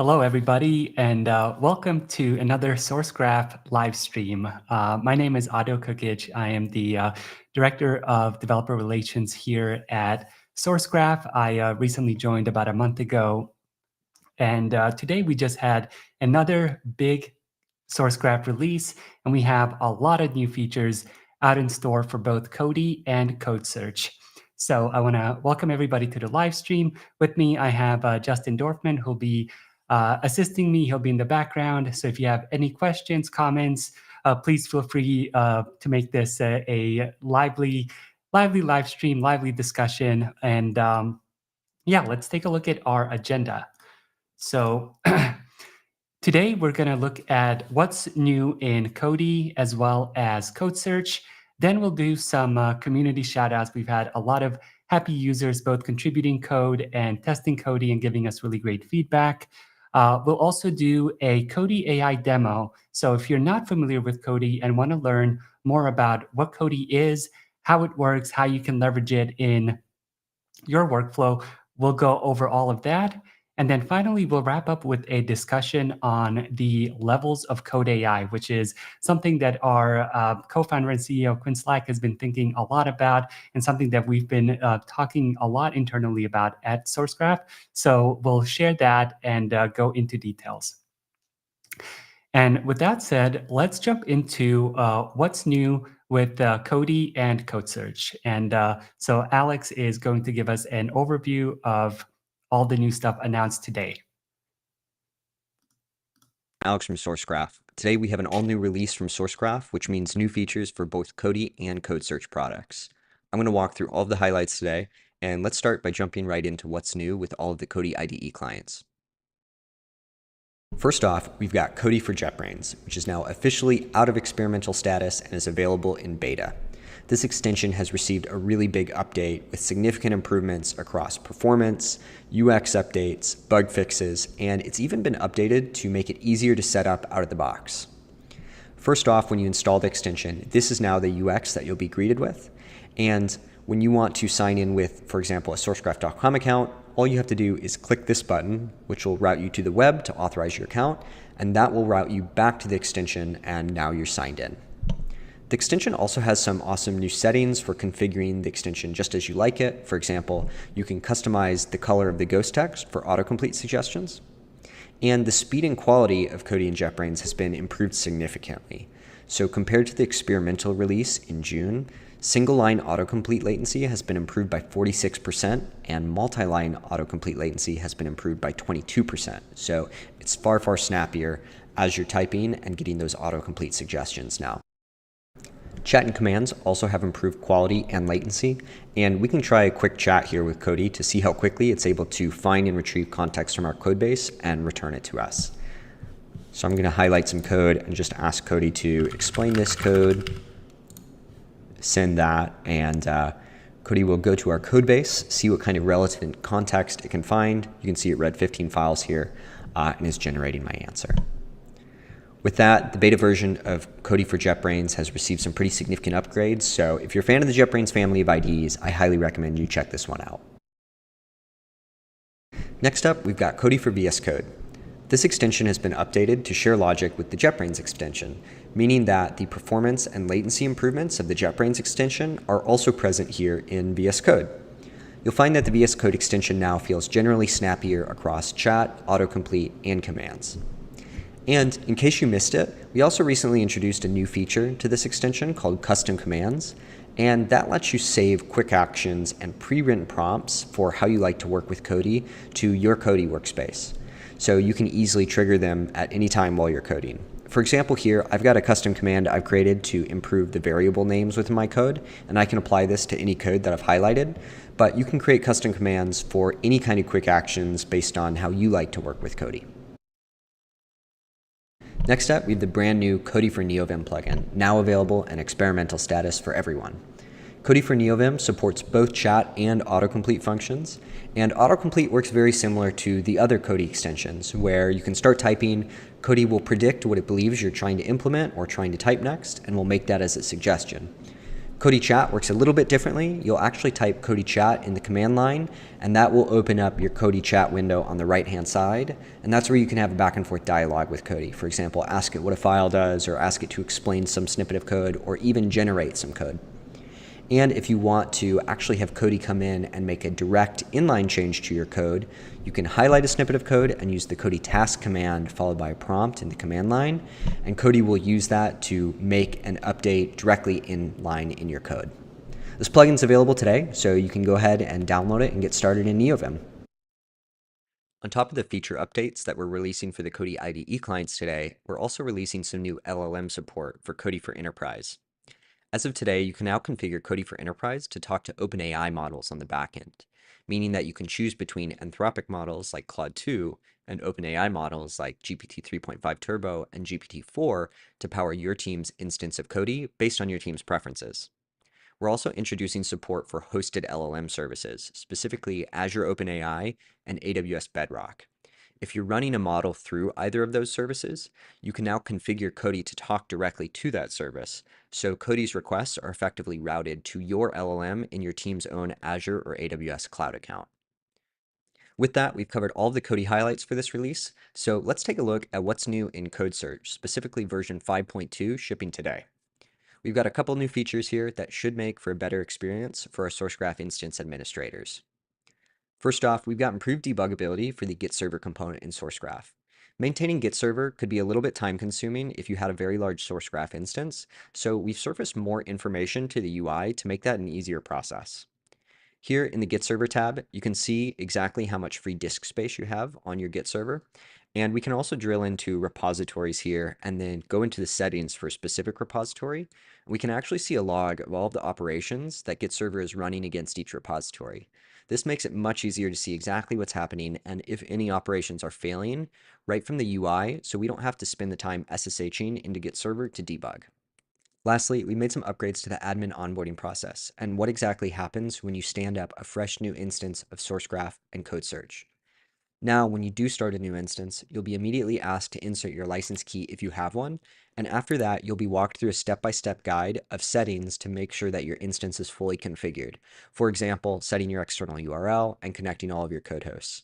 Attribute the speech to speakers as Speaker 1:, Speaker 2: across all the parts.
Speaker 1: Hello, everybody, and welcome to another Sourcegraph live stream. My name is Ado Kukic. I am the Director of Developer Relations here at Sourcegraph. I recently joined about a month ago, and today we just had another big Sourcegraph release, and we have a lot of new features out in store for both Cody and Code Search. So I want to welcome everybody to the live stream. With me, I have Justin Dorfman, who'll be assisting me. He'll be in the background. So if you have any questions, comments, please feel free to make this a lively live stream, lively discussion. And yeah, let's take a look at our agenda. So today we're going to look at what's new in Cody as well as Code Search. Then we'll do some community shoutouts. We've had a lot of happy users both contributing code and testing Cody and giving us really great feedback. We'll also do a Cody AI demo. So if you're not familiar with Cody and want to learn more about what Cody is, how it works, how you can leverage it in your workflow, we'll go over all of that. And then finally, we'll wrap up with a discussion on the levels of Code AI, which is something that our co-founder and CEO, Quinn Slack, has been thinking a lot about and something that we've been talking a lot internally about at Sourcegraph. So we'll share that and go into details. And with that said, let's jump into what's new with Cody and Code Search. And so Alex is going to give us an overview of all the new stuff announced today.
Speaker 2: Alex from Sourcegraph. Today we have an all-new release from Sourcegraph, which means new features for both Cody and Code Search products. I'm going to walk through all of the highlights today, and let's start by jumping right into what's new with all of the Cody IDE clients. First off, we've got Cody for JetBrains, which is now officially out of experimental status and is available in beta. This extension has received a really big update with significant improvements across performance, UX updates, bug fixes, and it's even been updated to make it easier to set up out of the box. First off, when you install the extension, this is now the UX that you'll be greeted with. And when you want to sign in with, for example, a Sourcegraph.com account, all you have to do is click this button, which will route you to the web to authorize your account, and that will route you back to the extension, and now you're signed in. The extension also has some awesome new settings for configuring the extension just as you like it. For example, you can customize the color of the ghost text for autocomplete suggestions. And the speed and quality of Cody and JetBrains has been improved significantly. So compared to the experimental release in June, single-line autocomplete latency has been improved by 46%, and multi-line autocomplete latency has been improved by 22%. So it's far, far snappier as you're typing and getting those autocomplete suggestions now. Chat and commands also have improved quality and latency, and we can try a quick chat here with Cody to see how quickly it's able to find and retrieve context from our code base and return it to us. So I'm going to highlight some code and just ask Cody to explain this code, send that, and Cody will go to our code base, see what kind of relevant context it can find. You can see it read 15 files here and is generating my answer. With that, the beta version of Cody for JetBrains has received some pretty significant upgrades, so if you're a fan of the JetBrains family of IDEs, I highly recommend you check this one out. Next up, we've got Cody for VS Code. This extension has been updated to share logic with the JetBrains extension, meaning that the performance and latency improvements of the JetBrains extension are also present here in VS Code. You'll find that the VS Code extension now feels generally snappier across chat, autocomplete, and commands. And in case you missed it, we also recently introduced a new feature to this extension called Custom Commands, and that lets you save quick actions and pre-written prompts for how you like to work with Cody to your Cody workspace. So you can easily trigger them at any time while you're coding. For example here, I've got a custom command I've created to improve the variable names within my code, and I can apply this to any code that I've highlighted, but you can create custom commands for any kind of quick actions based on how you like to work with Cody. Next up, we have the brand new Cody for NeoVim plugin, now available in experimental status for everyone. Cody for NeoVim supports both chat and autocomplete functions, and autocomplete works very similar to the other Cody extensions, where you can start typing, Cody will predict what it believes you're trying to implement or trying to type next, and will make that as a suggestion. Cody Chat works a little bit differently. You'll actually type Cody Chat in the command line, and that will open up your Cody Chat window on the right-hand side. And that's where you can have a back and forth dialogue with Cody. For example, ask it what a file does, or ask it to explain some snippet of code, or even generate some code. And if you want to actually have Cody come in and make a direct inline change to your code, you can highlight a snippet of code and use the Cody task command followed by a prompt in the command line. And Cody will use that to make an update directly in line in your code. This plugin is available today, so you can go ahead and download it and get started in NeoVim. On top of the feature updates that we're releasing for the Cody IDE clients today, we're also releasing some new LLM support for Cody for Enterprise. As of today, you can now configure Cody for Enterprise to talk to OpenAI models on the backend, meaning that you can choose between Anthropic models like Claude 2 and OpenAI models like GPT 3.5 Turbo and GPT 4 to power your team's instance of Cody based on your team's preferences. We're also introducing support for hosted LLM services, specifically Azure OpenAI and AWS Bedrock. If you're running a model through either of those services, you can now configure Cody to talk directly to that service, so Cody's requests are effectively routed to your LLM in your team's own Azure or AWS cloud account. With that, we've covered all of the Cody highlights for this release, so let's take a look at what's new in Code Search, specifically version 5.2 shipping today. We've got a couple new features here that should make for a better experience for our Sourcegraph instance administrators. First off, we've got improved debuggability for the Git server component in Sourcegraph. Maintaining Git server could be a little bit time consuming if you had a very large Sourcegraph instance, so we've surfaced more information to the UI to make that an easier process. Here in the Git server tab, you can see exactly how much free disk space you have on your Git server. And we can also drill into repositories here and then go into the settings for a specific repository. We can actually see a log of all of the operations that Git server is running against each repository. This makes it much easier to see exactly what's happening and if any operations are failing right from the UI, so we don't have to spend the time SSHing into Git server to debug. Lastly, we made some upgrades to the admin onboarding process and what exactly happens when you stand up a fresh new instance of Sourcegraph and Code Search. Now, when you do start a new instance, you'll be immediately asked to insert your license key if you have one, and after that, you'll be walked through a step-by-step guide of settings to make sure that your instance is fully configured. For example, setting your external URL and connecting all of your code hosts.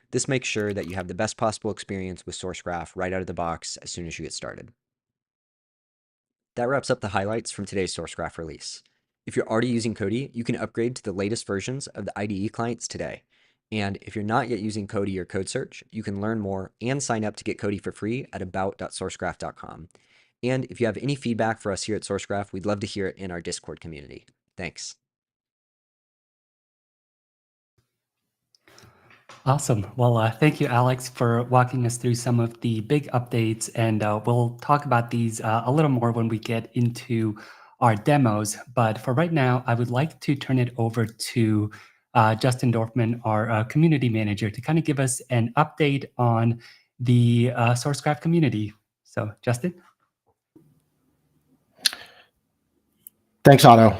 Speaker 2: This makes sure that you have the best possible experience with Sourcegraph right out of the box as soon as you get started. That wraps up the highlights from today's Sourcegraph release. If you're already using Cody, you can upgrade to the latest versions of the IDE clients today. And if you're not yet using Cody or Code Search, you can learn more and sign up to get Cody for free at about.sourcegraph.com. And if you have any feedback for us here at Sourcegraph, we'd love to hear it in our Discord community. Thanks.
Speaker 1: Awesome. Well, thank you, Alex, for walking us through some of the big updates. And we'll talk about these a little more when we get into our demos. But for right now, I would like to turn it over to Justin Dorfman, our community manager, to kind of give us an update on the Sourcegraph community. So, Justin?
Speaker 3: Thanks, Otto.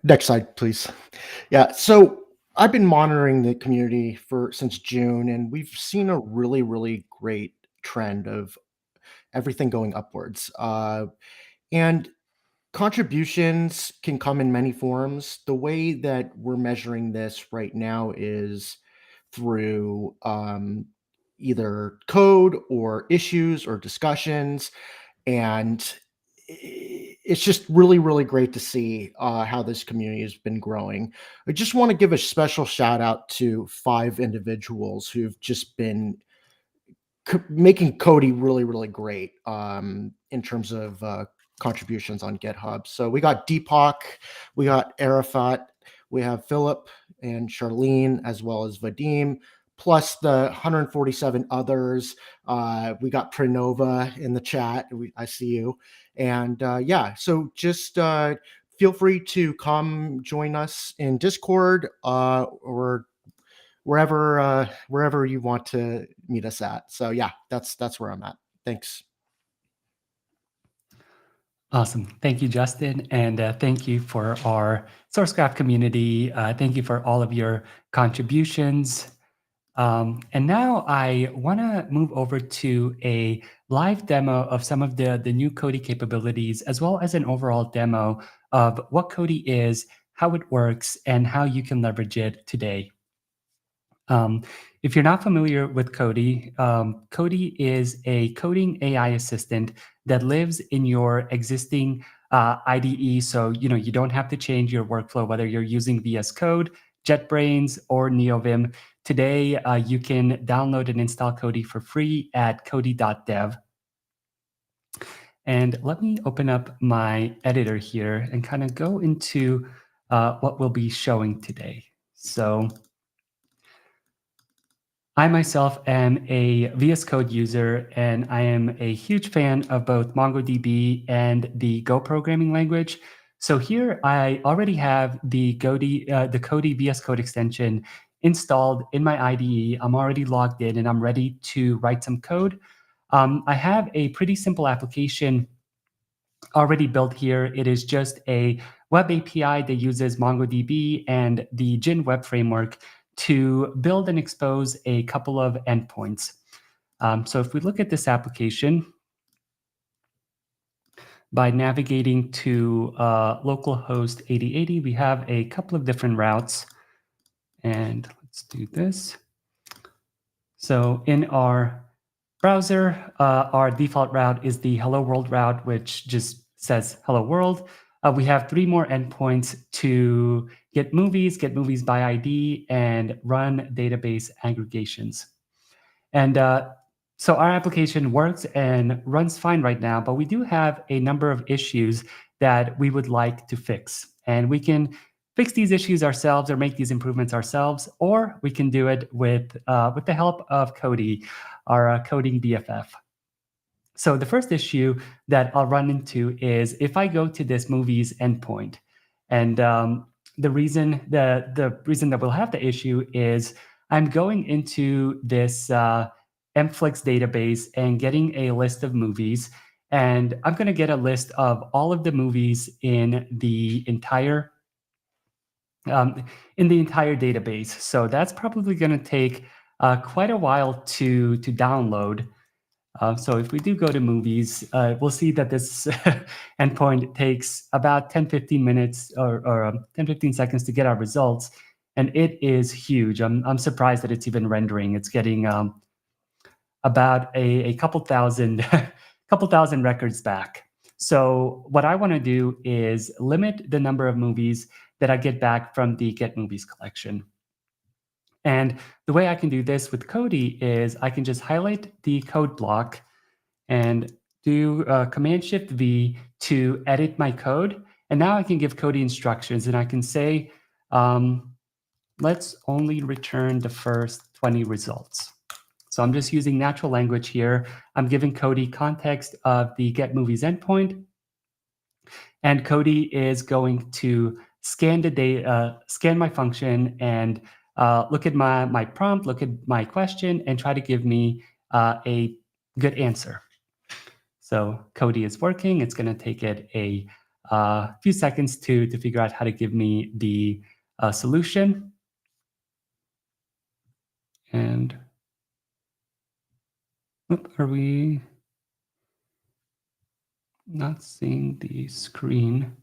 Speaker 3: Next slide, please. Yeah, so I've been monitoring the community since June, and we've seen a really, really great trend of everything going upwards. And contributions can come in many forms. The way that we're measuring this right now is through either code or issues or discussions. And it's just really, really great to see how this community has been growing. I just want to give a special shout out to 5 individuals who've just been making Cody really, really great in terms of contributions on GitHub. So we got Deepak, we got Arafat, we have Philip and Charlene, as well as Vadim, plus the 147 others. We got Pranova in the chat. I see you. And yeah, so just feel free to come join us in Discord or wherever you want to meet us at. So yeah, that's where I'm at. Thanks.
Speaker 1: Awesome. Thank you, Justin. And thank you for our Sourcegraph community. Thank you for all of your contributions. And now I want to move over to a live demo of some of the new Cody capabilities, as well as an overall demo of what Cody is, how it works, and how you can leverage it today. If you're not familiar with Cody, Cody is a coding AI assistant that lives in your existing IDE. So you don't have to change your workflow, whether you're using VS Code, JetBrains, or NeoVim. Today, you can download and install Cody for free at cody.dev. And let me open up my editor here and kind of go into what we'll be showing today. So I myself am a VS Code user, and I am a huge fan of both MongoDB and the Go programming language. So here I already have the Cody VS Code extension installed in my IDE. I'm already logged in, and I'm ready to write some code. I have a pretty simple application already built here. It is just a web API that uses MongoDB and the Gin web framework to build and expose a couple of endpoints. So if we look at this application, by navigating to localhost 8080, we have a couple of different routes. And let's do this. So in our browser, our default route is the hello world route, which just says hello world. We have 3 more endpoints to get movies by ID, and run database aggregations. And so our application works and runs fine right now, but we do have a number of issues that we would like to fix. And we can fix these issues ourselves or make these improvements ourselves, or we can do it with the help of Cody, our coding BFF. So the first issue that I'll run into is if I go to this movies endpoint, and the reason that we'll have the issue is I'm going into this Mflix database and getting a list of movies, and I'm going to get a list of all of the movies in the entire database. So that's probably going to take quite a while to download. So if we do go to movies, we'll see that this endpoint takes about 10-15 minutes or 10-15 seconds to get our results, and it is huge. I'm surprised that it's even rendering. It's getting about a couple thousand records back. So what I want to do is limit the number of movies that I get back from the Get Movies collection. And the way I can do this with Cody is I can just highlight the code block and do Command-Shift-V to edit my code. And now I can give Cody instructions, and I can say, let's only return the first 20 results. So I'm just using natural language here. I'm giving Cody context of the Get Movies endpoint. And Cody is going to scan the data, scan my function, and look at my prompt, look at my question, and try to give me a good answer. So Cody is working. It's going to take it a few seconds to figure out how to give me the solution. And are we not seeing the screen?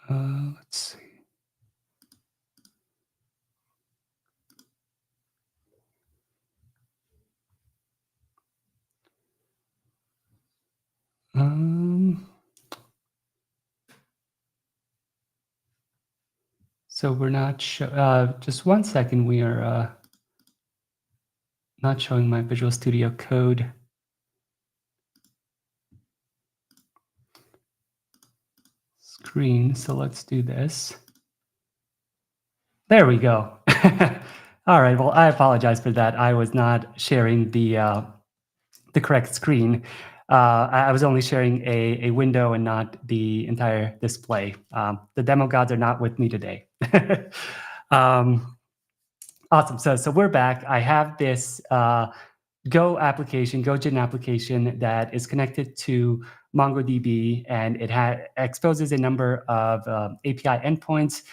Speaker 1: Let's see. So we're not just 1 second. We are not showing my Visual Studio Code. Screen. So let's do this. There we go. All right. Well, I apologize for that. I was not sharing the correct screen. I was only sharing a window and not the entire display. The demo gods are not with me today. Awesome. So we're back. I have this Go application, Go Gin application that is connected to MongoDB, and it exposes a number of API endpoints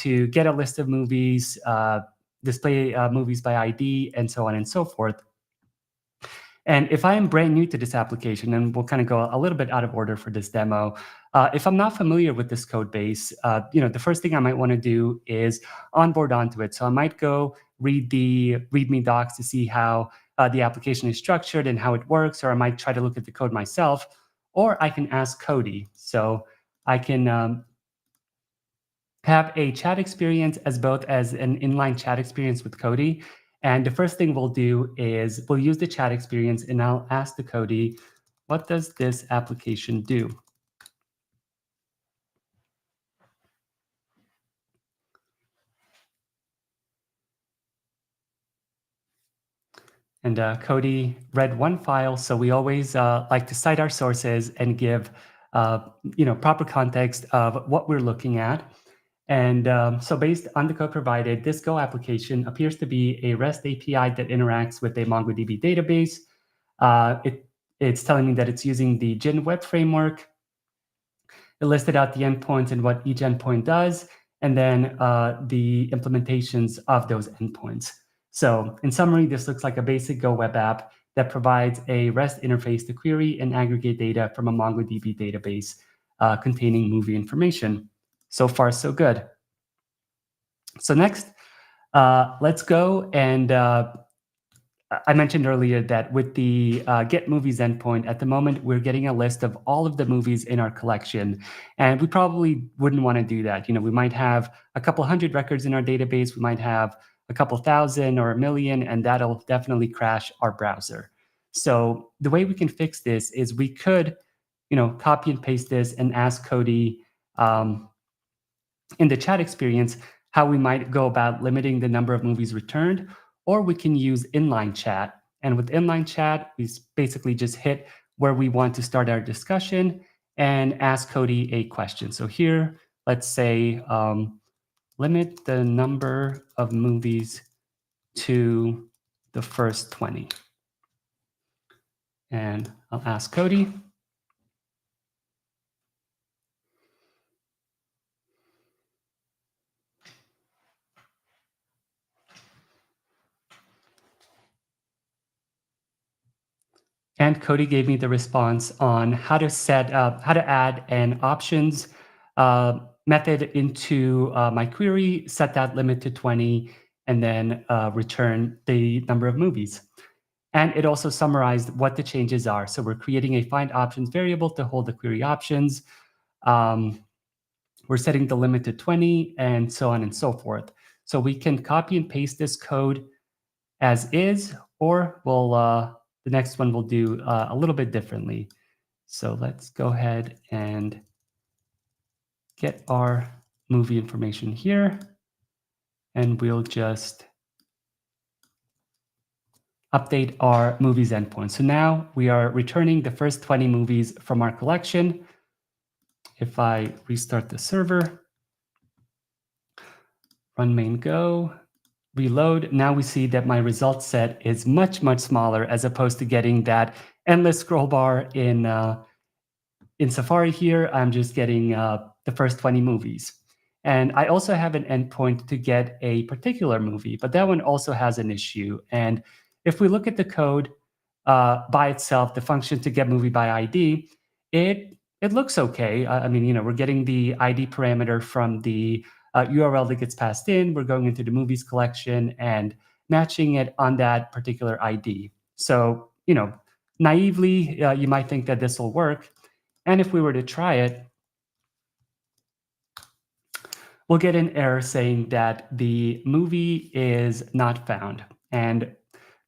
Speaker 1: to get a list of movies, display movies by ID, and so on and so forth. And if I am brand new to this application, and we'll kind of go a little bit out of order for this demo, if I'm not familiar with this code base, the first thing I might want to do is onboard onto it. So I might go read the README docs to see how the application is structured and how it works, or I might try to look at the code myself, or I can ask Cody. So I can have a chat experience as both as an inline chat experience with Cody. And the first thing we'll do is we'll use the chat experience, and I'll ask the Cody, what does this application do? And Cody read one file, so we always like to cite our sources and give proper context of what we're looking at. And so based on the code provided, this Go application appears to be a REST API that interacts with a MongoDB database. It's telling me that it's using the Gin web framework. It listed out the endpoints and what each endpoint does, and then the implementations of those endpoints. So in summary, this looks like a basic Go web app that provides a REST interface to query and aggregate data from a MongoDB database containing movie information. So far, so good. So next, let's go and I mentioned earlier that with the Get Movies endpoint, at the moment, we're getting a list of all of the movies in our collection. And we probably wouldn't want to do that. We might have a couple hundred records in our database. We might have a couple thousand or a million, and that'll definitely crash our browser. So the way we can fix this is we could, copy and paste this and ask Cody in the chat experience how we might go about limiting the number of movies returned, or we can use inline chat. And with inline chat, we basically just hit where we want to start our discussion and ask Cody a question. So here, let's say, limit the number of movies to the first 20. And I'll ask Cody. And Cody gave me the response on how to add an options method into my query, set that limit to 20, and then return the number of movies. And it also summarized what the changes are. So we're creating a find options variable to hold the query options. We're setting the limit to 20, and so on and so forth. So we can copy and paste this code as is, or we'll the next one we'll do a little bit differently. So let's go ahead and get our movie information here, and we'll just update our movies endpoint. So now we are returning the first 20 movies from our collection. If I restart the server, run main go, reload, now we see that my result set is much, much smaller as opposed to getting that endless scroll bar in Safari here. I'm just getting the first 20 movies. And I also have an endpoint to get a particular movie, but that one also has an issue. And if we look at the code by itself, the function to get movie by ID, it looks okay. I mean, we're getting the ID parameter from the URL that gets passed in. We're going into the movies collection and matching it on that particular ID. So, naively, you might think that this will work. And if we were to try it, we'll get an error saying that the movie is not found. And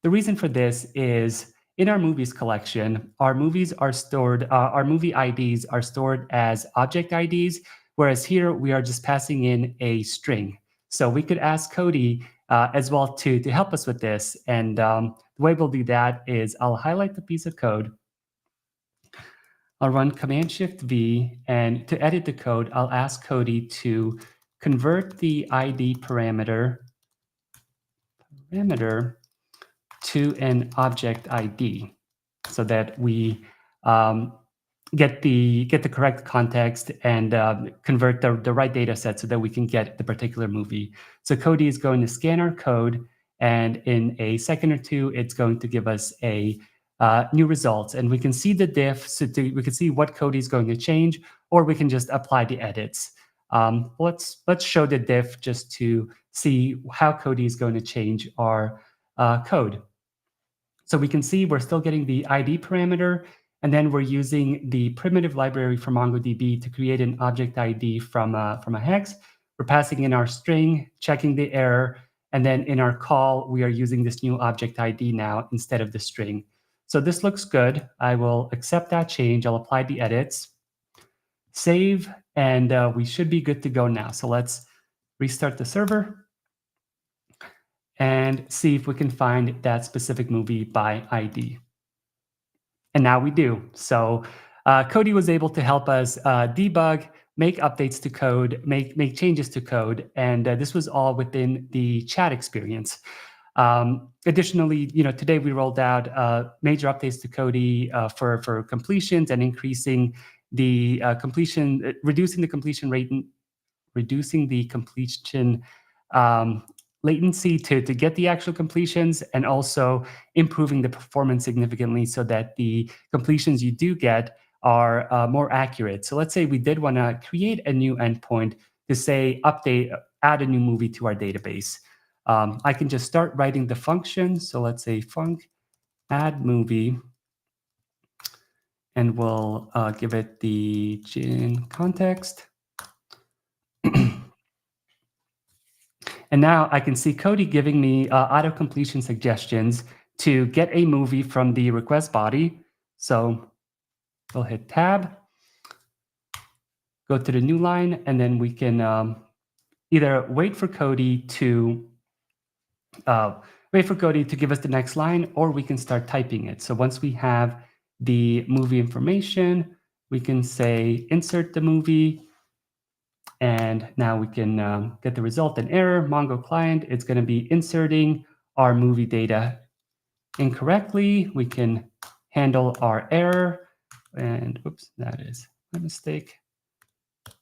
Speaker 1: the reason for this is in our movies collection, our movies are stored, our movie IDs are stored as object IDs, whereas here we are just passing in a string. So we could ask Cody as well to help us with this. And the way we'll do that is I'll highlight the piece of code. I'll run Command-Shift-V, and to edit the code, I'll ask Cody to convert the ID parameter to an object ID so that we get the correct context and convert the right data set so that we can get the particular movie. So Cody is going to scan our code, and in a second or two, it's going to give us a new results, and we can see the diff. So we can see what Cody is going to change, or we can just apply the edits. Let's show the diff just to see how Cody is going to change our code. So we can see we're still getting the ID parameter, and then we're using the primitive library from MongoDB to create an object ID from a hex. We're passing in our string, checking the error, and then in our call, we are using this new object ID now instead of the string. So this looks good. I will accept that change. I'll apply the edits, save, and we should be good to go now. So let's restart the server and see if we can find that specific movie by ID. And now we do. So Cody was able to help us debug, make updates to code, make changes to code, and this was all within the chat experience. Additionally, today we rolled out major updates to Cody for completions and increasing the completion, reducing the completion rate, reducing the completion latency to get the actual completions, and also improving the performance significantly so that the completions you do get are more accurate. So let's say we did want to create a new endpoint to say add a new movie to our database. I can just start writing the function. So let's say func add movie, and we'll give it the gin context. And now I can see Cody giving me auto-completion suggestions to get a movie from the request body. So we'll hit tab, go to the new line, and then we can either wait for Cody to give us the next line, or we can start typing it. So once we have the movie information, we can say insert the movie. And now we can get the result, an error. Mongo client, it's going to be inserting our movie data incorrectly. We can handle our error. And oops, that is a mistake.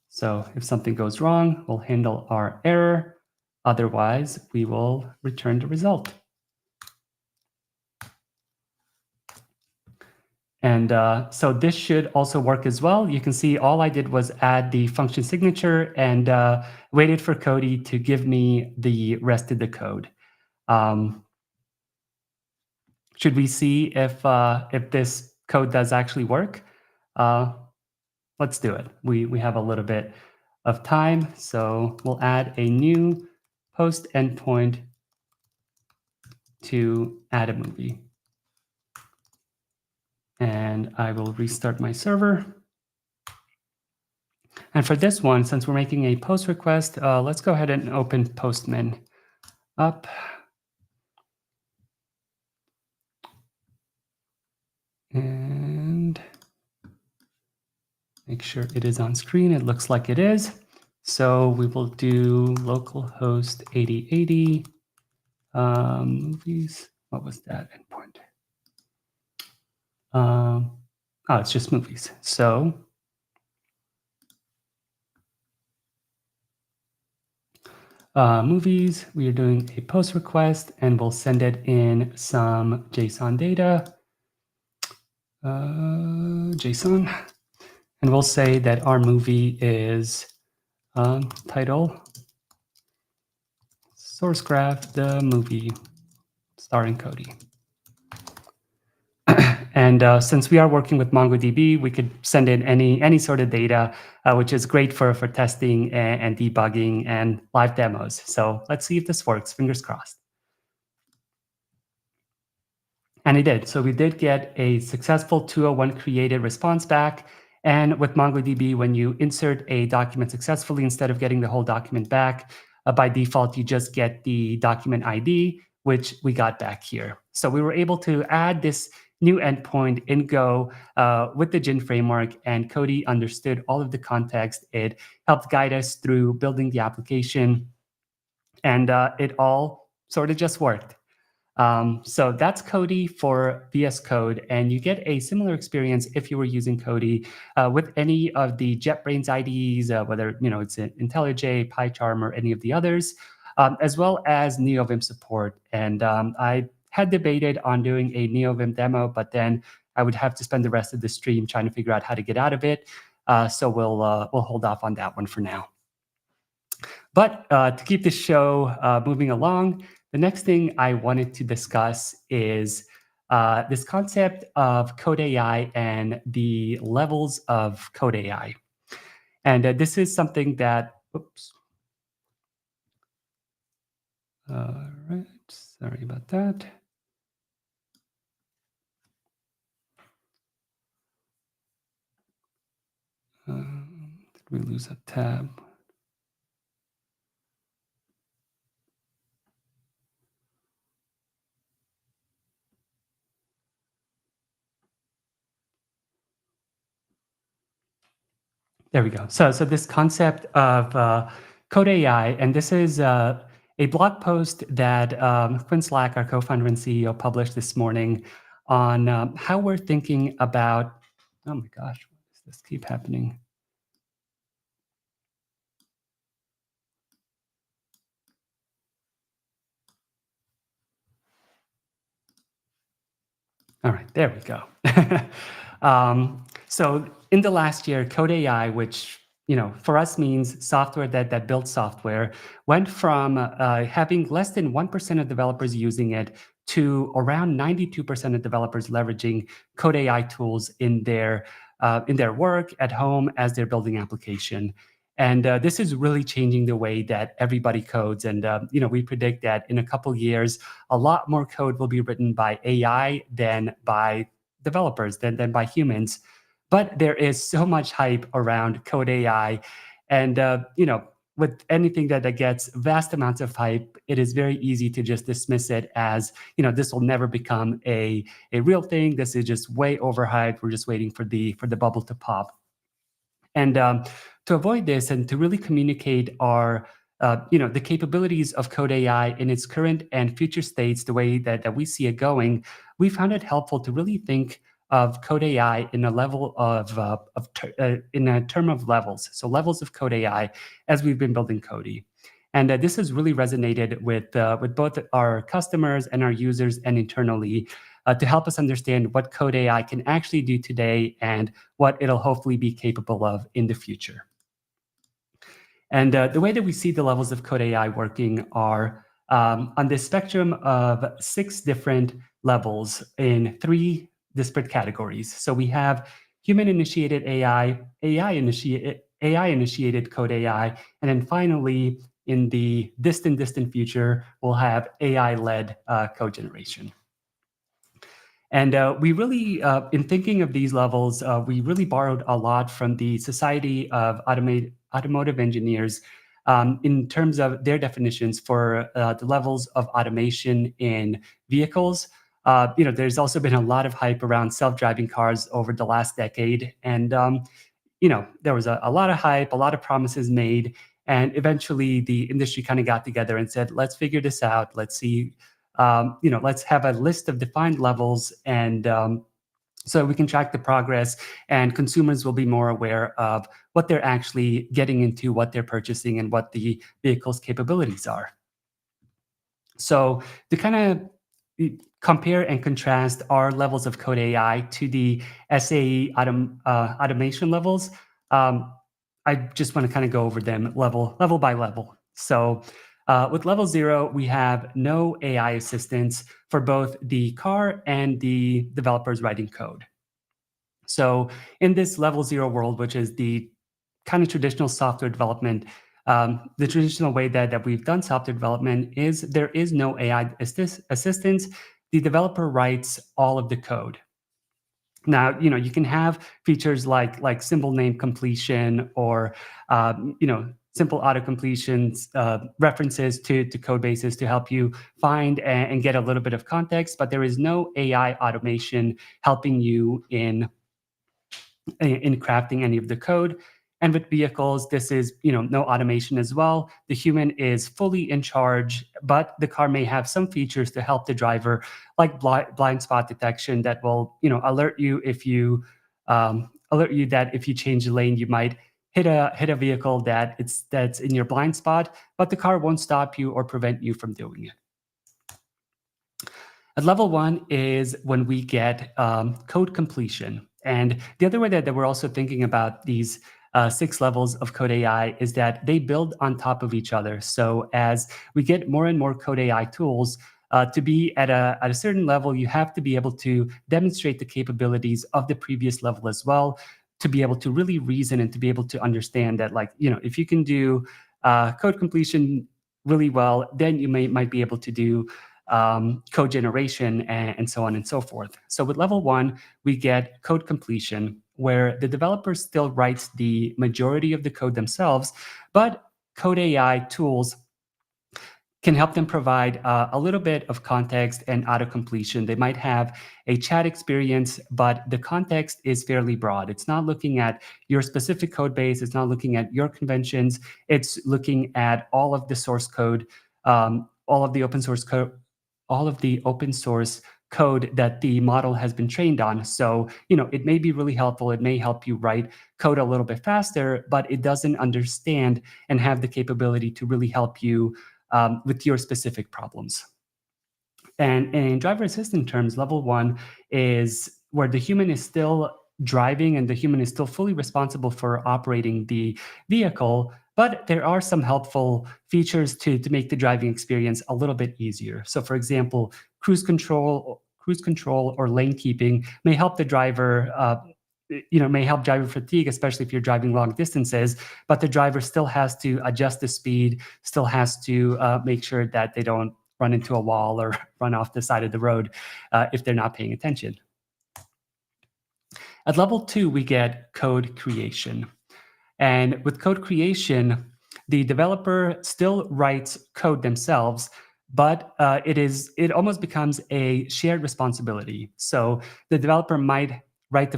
Speaker 1: So if something goes wrong, we'll handle our error. Otherwise, we will return the result. And so this should also work as well. You can see all I did was add the function signature and waited for Cody to give me the rest of the code. Should we see if this code does actually work? Let's do it. We have a little bit of time, so we'll add a new post endpoint to add a movie. And I will restart my server. And for this one, since we're making a post request, let's go ahead and open Postman up. And make sure it is on screen. It looks like it is. So we will do localhost 8080 movies. What was that endpoint? Oh, it's just movies. So movies, we are doing a post request, and we'll send it in some JSON data. JSON. And we'll say that our movie is title Sourcegraph, the movie starring Cody. And since we are working with MongoDB, we could send in any sort of data, which is great for testing and debugging and live demos. So let's see if this works. Fingers crossed. And it did. So we did get a successful 201 created response back. And with MongoDB, when you insert a document successfully, instead of getting the whole document back, by default, you just get the document ID, which we got back here. So we were able to add this new endpoint in Go with the Gin framework, and Cody understood all of the context. It helped guide us through building the application, and it all sort of just worked. So that's Cody for VS Code, and you get a similar experience if you were using Cody with any of the JetBrains IDEs, whether it's IntelliJ, PyCharm, or any of the others, as well as NeoVim support. And I had debated on doing a NeoVim demo, but then I would have to spend the rest of the stream trying to figure out how to get out of it. So we'll hold off on that one for now. But to keep the show moving along, the next thing I wanted to discuss is this concept of code AI and the levels of code AI. And this is something that, oops. All right, sorry about that. Did we lose a tab? There we go. So this concept of code AI, and this is a blog post that Quinn Slack, our co-founder and CEO, published this morning on how we're thinking about. Oh my gosh, why does this keep happening? All right, there we go. So in the last year, Code AI, which for us means software that builds software, went from having less than 1% of developers using it to around 92% of developers leveraging Code AI tools in their work at home as they're building application. And this is really changing the way that everybody codes. And we predict that in a couple years, a lot more code will be written by AI than by developers, than by humans. But there is so much hype around code AI. And, with anything that gets vast amounts of hype, it is very easy to just dismiss it as, this will never become a real thing. This is just way overhyped. We're just waiting for the bubble to pop. And to avoid this and to really communicate the capabilities of Code AI in its current and future states, the way that we see it going, we found it helpful to really think of Code AI in a level in a term of levels. So levels of Code AI as we've been building Cody. And this has really resonated with both our customers and our users and internally to help us understand what Code AI can actually do today and what it'll hopefully be capable of in the future. And the way that we see the levels of Code AI working are on this spectrum of 6 different levels in 3 disparate categories. So we have human-initiated AI, AI-initiated Code AI, and then finally, in the distant future, we'll have AI-led code generation. And we really, in thinking of these levels, we really borrowed a lot from the Society of Automotive Engineers in terms of their definitions for the levels of automation in vehicles. There's also been a lot of hype around self-driving cars over the last decade. And, there was a lot of hype, a lot of promises made. And eventually the industry kind of got together and said, let's figure this out. Let's see, let's have a list of defined levels and so we can track the progress and consumers will be more aware of what they're actually getting into, what they're purchasing, and what the vehicle's capabilities are. So to kind of compare and contrast our levels of Code AI to the SAE automation levels, I just want to kind of go over them level by level. So with level 0, we have no AI assistance for both the car and the developers writing code. So in this level 0 world, which is the kind of traditional software development, the traditional way that we've done software development is there is no AI assistance. The developer writes all of the code. Now, you can have features like symbol name completion or, simple auto completions, references to code bases to help you find and get a little bit of context, but there is no AI automation helping you in crafting any of the code. And with vehicles, this is, no automation as well. The human is fully in charge, but the car may have some features to help the driver, like blind spot detection that will, alert you that if you change the lane, you might hit a vehicle that's in your blind spot, but the car won't stop you or prevent you from doing it. At level 1 is when we get code completion. And the other way that we're also thinking about these 6 levels of Code AI is that they build on top of each other. So as we get more and more Code AI tools, to be at a certain level, you have to be able to demonstrate the capabilities of the previous level as well, to be able to really reason and to be able to understand that, if you can do code completion really well, then you might be able to do code generation and so on and so forth. So with level 1, we get code completion, where the developer still writes the majority of the code themselves, but Code AI tools can help them provide a little bit of context and auto completion. They might have a chat experience, but the context is fairly broad. It's not looking at your specific code base. It's not looking at your conventions. It's looking at all of the source code, all of the open source code, all of the open source code that the model has been trained on. So, it may be really helpful. It may help you write code a little bit faster, but it doesn't understand and have the capability to really help you with your specific problems. And in driver assistant terms, level 1 is where the human is still driving and the human is still fully responsible for operating the vehicle, but there are some helpful features to make the driving experience a little bit easier. So for example, cruise control or lane keeping may help the driver may help driver fatigue, especially if you're driving long distances, but the driver still has to adjust the speed, still has to make sure that they don't run into a wall or run off the side of the road if they're not paying attention. At level 2, we get code creation. And with code creation, the developer still writes code themselves, but it almost becomes a shared responsibility. So the developer might write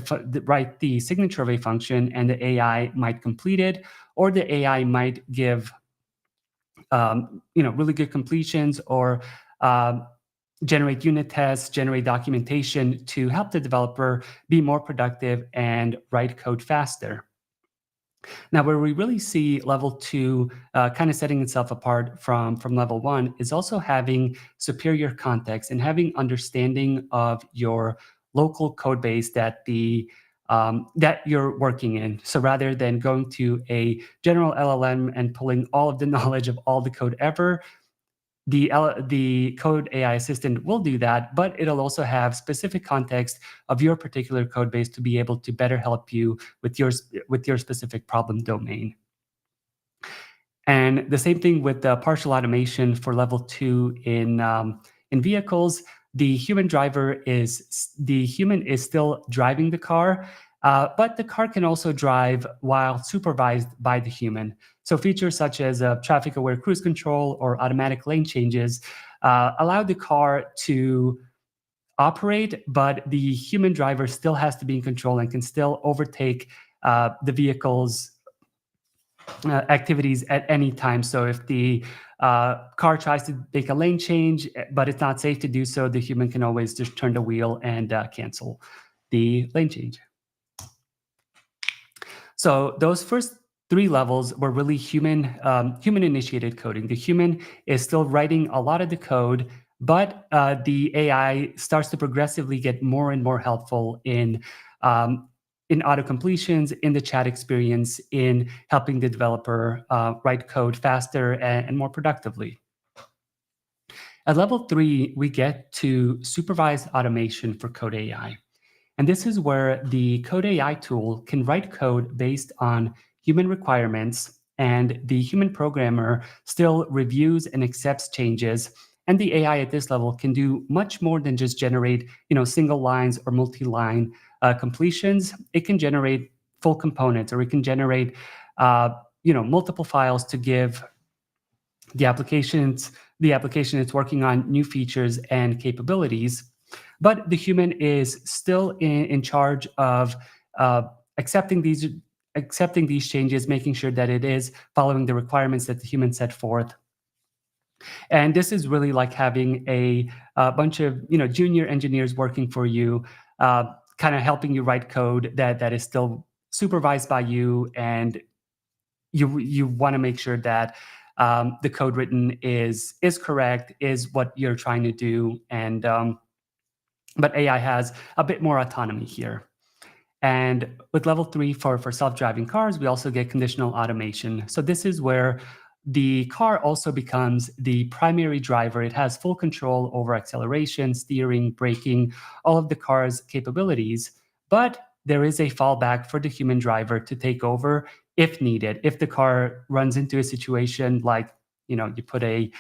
Speaker 1: the signature of a function, and the AI might complete it, or the AI might give really good completions, or generate unit tests, generate documentation to help the developer be more productive and write code faster. Now, where we really see level 2 kind of setting itself apart from level 1 is also having superior context and having understanding of your local code base that that you're working in. So rather than going to a general LLM and pulling all of the knowledge of all the code ever, the Code AI assistant will do that, but it'll also have specific context of your particular code base to be able to better help you with your specific problem domain. And the same thing with the partial automation for level 2 in vehicles. The human is still driving the car, but the car can also drive while supervised by the human. So features such as traffic-aware cruise control or automatic lane changes allow the car to operate, but the human driver still has to be in control and can still overtake the vehicle's activities at any time. So if the car tries to make a lane change, but it's not safe to do so, the human can always just turn the wheel and cancel the lane change. So those first 3 levels were really human-initiated coding. The human is still writing a lot of the code, but the AI starts to progressively get more and more helpful in auto completions, in the chat experience, in helping the developer write code faster and more productively. At level 3, we get to supervised automation for Code AI. And this is where the Code AI tool can write code based on human requirements, and the human programmer still reviews and accepts changes. And the AI at this level can do much more than just generate, single lines or multi-line completions. It can generate full components, or it can generate, multiple files to give the application it's working on new features and capabilities. But the human is still in charge of accepting these accepting these changes, making sure that it is following the requirements that the human set forth. And this is really like having a bunch of junior engineers working for you, kind of helping you write code that is still supervised by you, and you want to make sure that the code written is correct, is what you're trying to do, and but AI has a bit more autonomy here. And with level 3 for self-driving cars, we also get conditional automation. So this is where the car also becomes the primary driver. It has full control over acceleration, steering, braking, all of the car's capabilities. But there is a fallback for the human driver to take over if needed. If the car runs into a situation like, you put a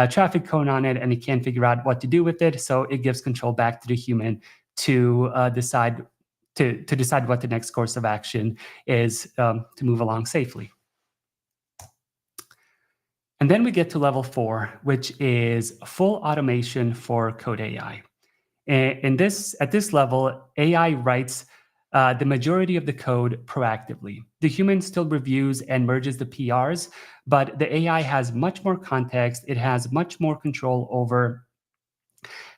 Speaker 1: traffic cone on it and it can't figure out what to do with it, so it gives control back to the human to decide what the next course of action is, to move along safely. And then we get to level 4, which is full automation for code AI. At this level, AI writes the majority of the code proactively. The human still reviews and merges the PRs, but the AI has much more context. It has much more control over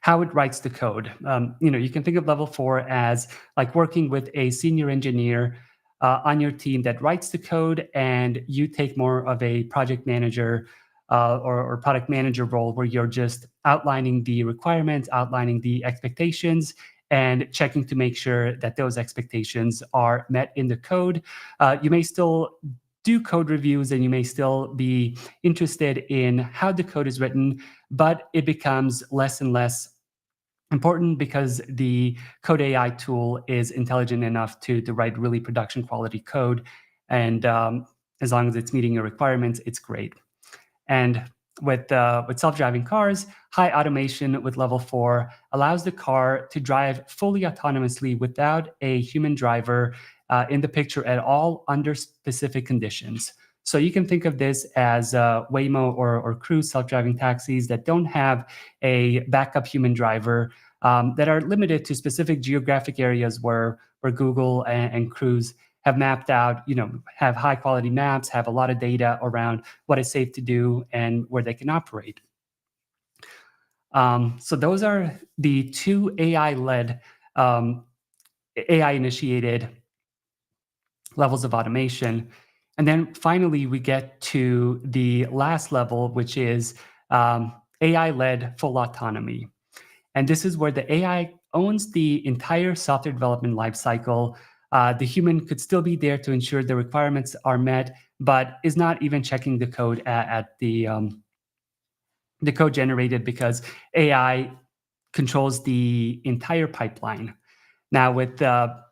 Speaker 1: how it writes the code. You can think of level 4 as like working with a senior engineer on your team that writes the code, and you take more of a project manager or product manager role where you're just outlining the requirements, outlining the expectations, and checking to make sure that those expectations are met in the code. You may still do code reviews and you may still be interested in how the code is written, but it becomes less and less important because the code AI tool is intelligent enough to write really production quality code. And as long as it's meeting your requirements, it's great. And with self-driving cars, high automation with level 4 allows the car to drive fully autonomously without a human driver in the picture at all under specific conditions. So you can think of this as Waymo or Cruise self-driving taxis that don't have a backup human driver, that are limited to specific geographic areas where Google and Cruise have mapped out, have high quality maps, have a lot of data around what is safe to do and where they can operate. So those are the two AI-led, AI-initiated levels of automation. And then finally, we get to the last level, which is AI-led full autonomy. And this is where the AI owns the entire software development lifecycle. The human could still be there to ensure the requirements are met, but is not even checking the code at the code generated, because AI controls the entire pipeline. Now, with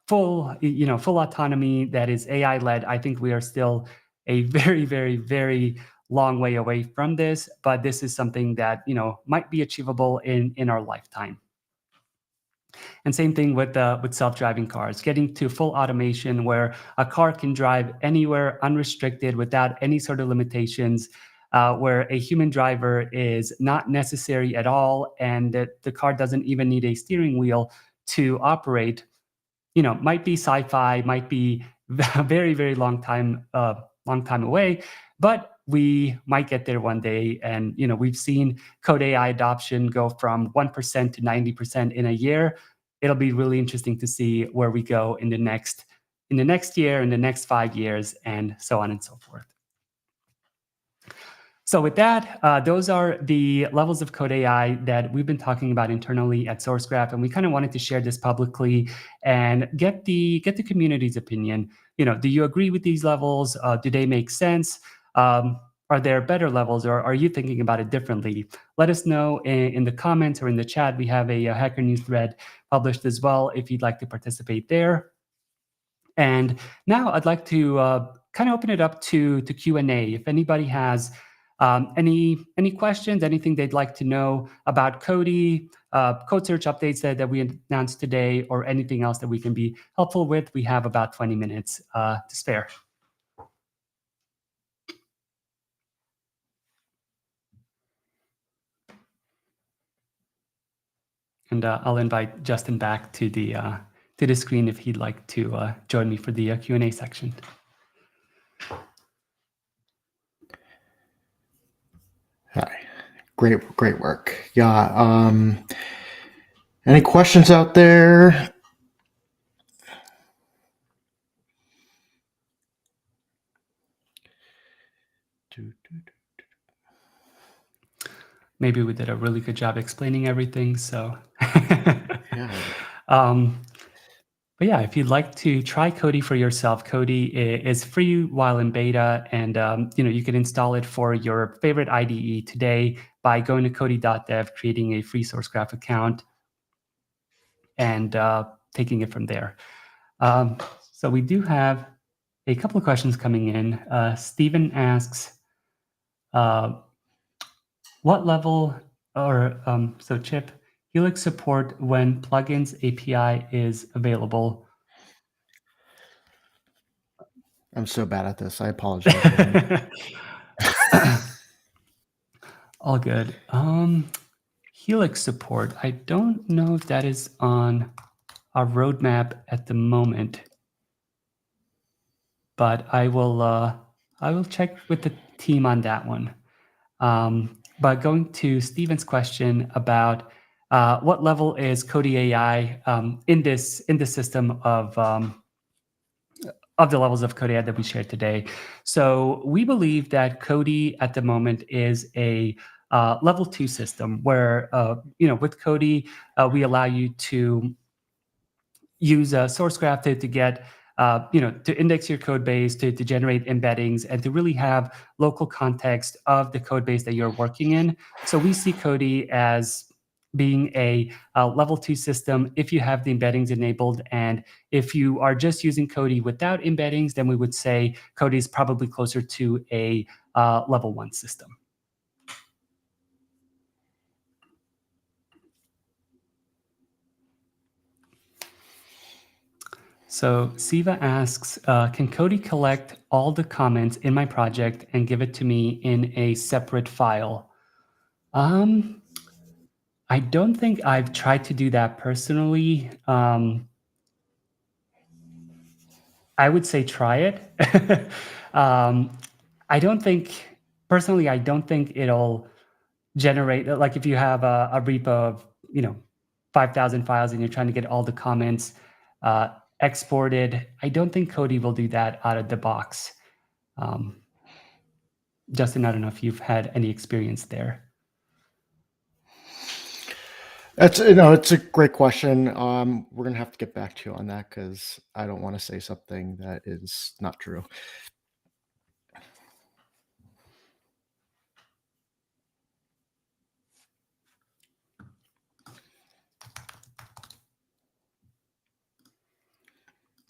Speaker 1: full autonomy that is AI led, I think we are still a very, very, very long way away from this, but this is something that might be achievable in our lifetime. And same thing with self-driving cars, getting to full automation where a car can drive anywhere unrestricted without any sort of limitations, where a human driver is not necessary at all, and that the car doesn't even need a steering wheel to operate. Might be sci-fi, might be a very, very long time away, but we might get there one day. And we've seen code AI adoption go from 1% to 90% in a year. It'll be really interesting to see where we go in the next year, in the next 5 years, and so on and so forth. So with that, those are the levels of code AI that we've been talking about internally at Sourcegraph, and we kind of wanted to share this publicly and get the community's opinion. Do you agree with these levels? Do they make sense? Are there better levels, or are you thinking about it differently? Let us know in the comments or in the chat. We have a Hacker News thread published as well if you'd like to participate there. And now I'd like to kind of open it up to Q&A. If anybody has any questions, anything they'd like to know about Cody, code search updates that we announced today, or anything else that we can be helpful with, we have about 20 minutes to spare. And I'll invite Justin back to the screen if he'd like to join me for the Q&A section.
Speaker 3: Great work. Yeah. Any questions out there?
Speaker 1: Maybe we did a really good job explaining everything. So,
Speaker 3: Yeah.
Speaker 1: But yeah, if you'd like to try Cody for yourself, Cody is free while in beta, and you can install it for your favorite IDE today by going to cody.dev, creating a free Sourcegraph account, and taking it from there. So we do have a couple of questions coming in. Stephen asks, what level, or so Chip, Helix support when plugins API is available?
Speaker 3: I'm so bad at this. I apologize, everyone.
Speaker 1: All good. Helix support. I don't know if that is on our roadmap at the moment, but I will check with the team on that one. But going to Steven's question about what level is Cody AI in this system of the levels of Cody AI that we shared today. So we believe that Cody at the moment is a level 2 system where, with Cody, we allow you to use Sourcegraph to get, to index your code base, to generate embeddings, and to really have local context of the code base that you're working in. So we see Cody as being a level 2 system if you have the embeddings enabled. And if you are just using Cody without embeddings, then we would say Cody is probably closer to a level 1 system. So Siva asks, can Cody collect all the comments in my project and give it to me in a separate file? I don't think I've tried to do that personally. I would say try it. I don't think, personally, I don't think it'll generate, like if you have a repo of, 5,000 files and you're trying to get all the comments exported, I don't think Cody will do that out of the box. Justin, I don't know if you've had any experience there.
Speaker 3: It's a great question. We're gonna have to get back to you on that because I don't want to say something that is not true.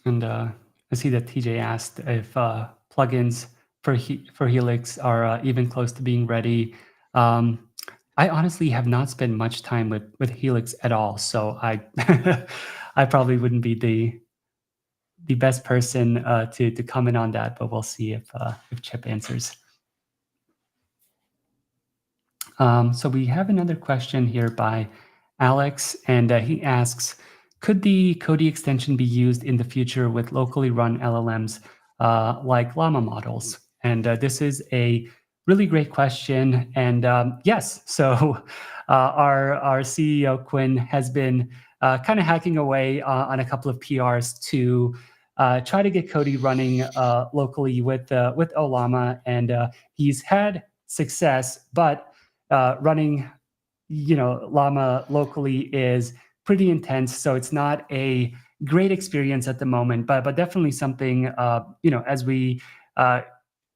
Speaker 1: And I see that TJ asked if plugins for Helix are even close to being ready. I honestly have not spent much time with Helix at all, so I I probably wouldn't be the best person to comment on that, but we'll see if Chip answers. So we have another question here by Alex, and he asks, could the Cody extension be used in the future with locally run LLMs like Llama models? And this is a really great question. And yes, so our CEO, Quinn, has been kind of hacking away on a couple of PRs to try to get Cody running locally with Ollama. And he's had success, but running, Llama locally is pretty intense. So it's not a great experience at the moment, but definitely something, as we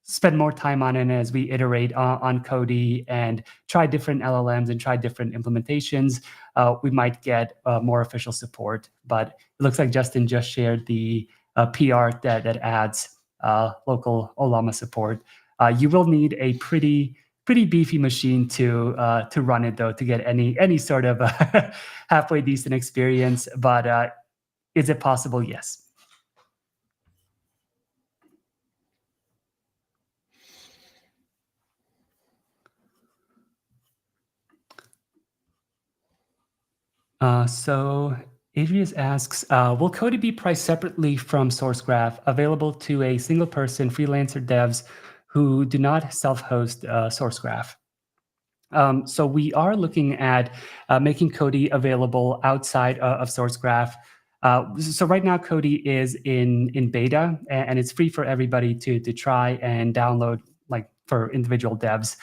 Speaker 1: spend more time on it and as we iterate on Cody and try different LLMs and try different implementations, we might get more official support. But it looks like Justin just shared the PR that adds local Ollama support. You will need a pretty beefy machine to run it, though, to get any sort of halfway decent experience. But is it possible? Yes. So Adrius asks, will Cody be priced separately from Sourcegraph, available to a single person freelancer devs who do not self-host Sourcegraph? So we are looking at making Cody available outside of Sourcegraph. So right now, Cody is in beta, and it's free for everybody to try and download, like for individual devs.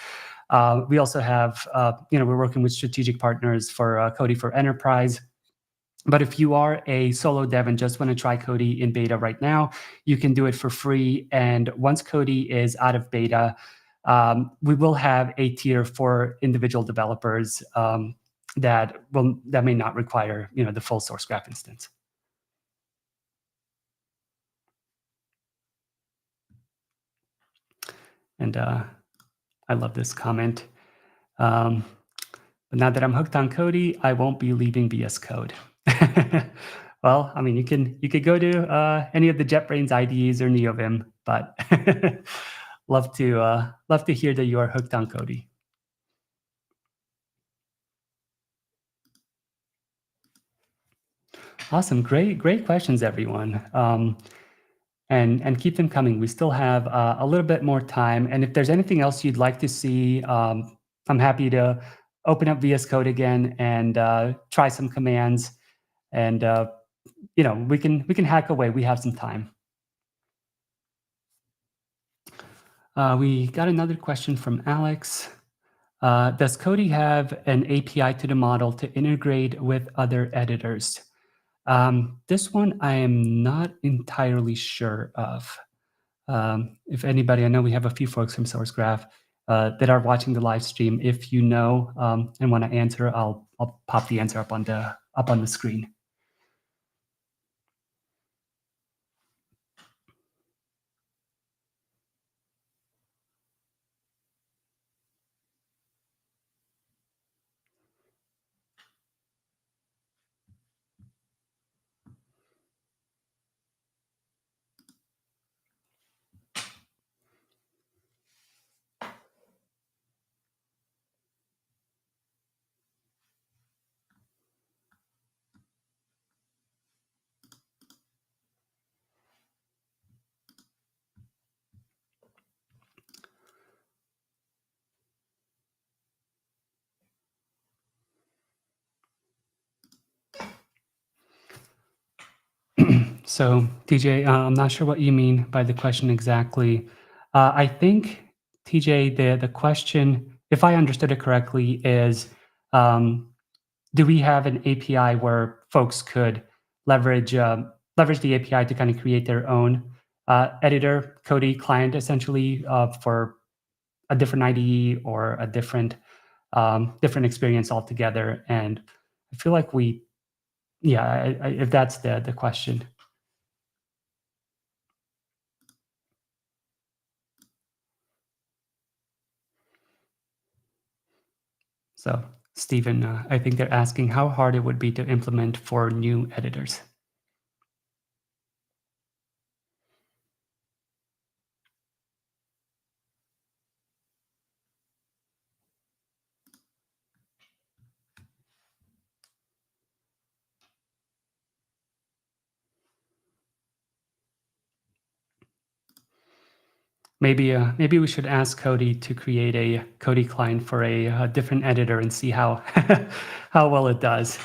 Speaker 1: We also have, we're working with strategic partners for Cody for Enterprise. But if you are a solo dev and just want to try Cody in beta right now, you can do it for free. And once Cody is out of beta, we will have a tier for individual developers that may not require the full Sourcegraph instance. And I love this comment. But now that I'm hooked on Cody, I won't be leaving VS Code. Well, I mean, you could go to any of the JetBrains IDEs or NeoVim, but love to hear that you are hooked on Cody. Awesome, great questions, everyone. And keep them coming. We still have a little bit more time, and if there's anything else you'd like to see, I'm happy to open up VS Code again and try some commands, and we can hack away. We have some time. We got another question from Alex. Does Cody have an API to the model to integrate with other editors? This one I am not entirely sure of. If anybody, I know we have a few folks from Sourcegraph that are watching the live stream. If you know and want to answer, I'll pop the answer up on the screen. So, TJ, I'm not sure what you mean by the question exactly. I think, TJ, the question, if I understood it correctly, is do we have an API where folks could leverage the API to kind of create their own editor, Cody client, essentially, for a different IDE or a different experience altogether? And I feel like if that's the question. So, Stephen, I think they're asking how hard it would be to implement for new editors. Maybe we should ask Cody to create a Cody client for a different editor and see how how well it does.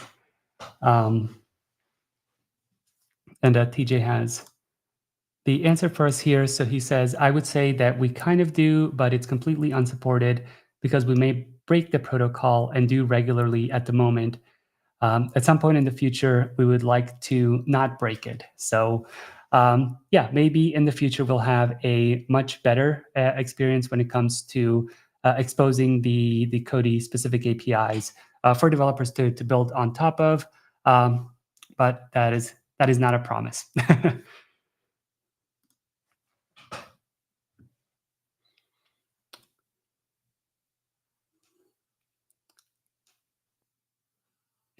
Speaker 1: And TJ has the answer for us here. So he says, I would say that we kind of do, but it's completely unsupported because we may break the protocol and do regularly at the moment. At some point in the future, we would like to not break it. So maybe in the future, we'll have a much better experience when it comes to exposing the Cody specific APIs for developers to build on top of. But that is not a promise.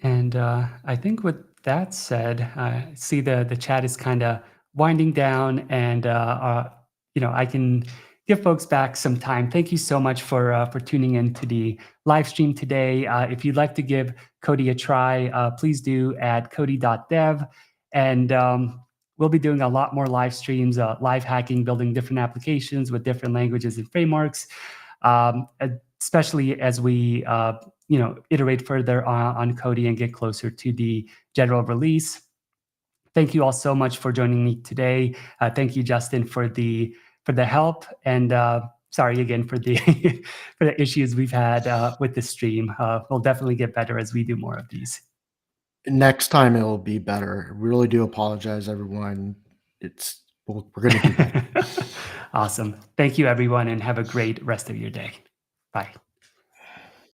Speaker 1: And I think with that said, I see the chat is kind of winding down, and I can give folks back some time. Thank you so much for tuning in to the live stream today. If you'd like to give Cody a try, please do at cody.dev, and we'll be doing a lot more live streams, live hacking, building different applications with different languages and frameworks. especially as we iterate further on Cody and get closer to the general release. Thank you all so much for joining me today. Thank you, Justin, for the help, and sorry again for the for the issues we've had with the stream. We'll definitely get better as we do more of these.
Speaker 3: Next time it'll be better. Really do apologize, everyone. We're gonna do better.
Speaker 1: Awesome. Thank you, everyone, and have a great rest of your day. Bye.